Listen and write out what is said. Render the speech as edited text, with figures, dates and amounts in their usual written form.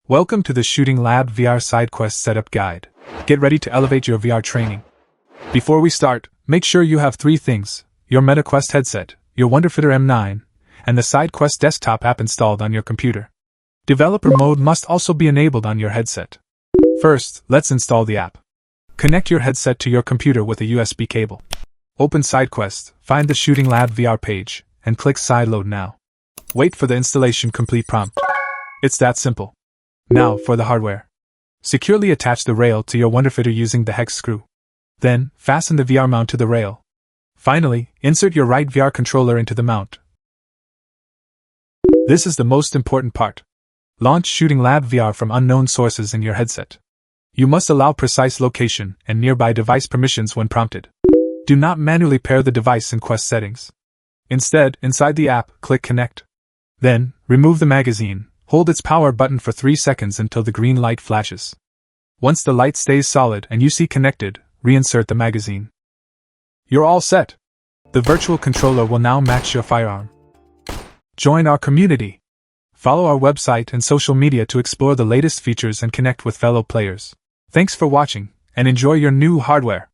Welcome to the Shooting Lab VR SideQuest Setup Guide. Get ready to elevate your VR training. Before we start, make sure you have three things: your MetaQuest headset, your Wonderfitter M9, and the SideQuest desktop app installed on your computer. Developer mode must also be enabled on your headset. First, let's install the app. Connect your headset to your computer with a USB cable. Open SideQuest, find the Shooting Lab VR page, and click Sideload now. Wait for the installation complete prompt. It's that simple. Now for the hardware. Securely attach the rail to your Wonderfitter using the hex screw. Then, fasten the VR mount to the rail. Finally, insert your right VR controller into the mount. This is the most important part. Launch Shooting Lab VR from unknown sources in your headset. You must allow precise location and nearby device permissions when prompted. Do not manually pair the device in Quest settings. Instead, inside the app, click Connect. Then, remove the magazine. Hold its power button for 3 seconds until the green light flashes. Once the light stays solid and you see connected, reinsert the magazine. You're all set. The virtual controller will now match your firearm. Join our community. Follow our website and social media to explore the latest features and connect with fellow players. Thanks for watching, and enjoy your new hardware.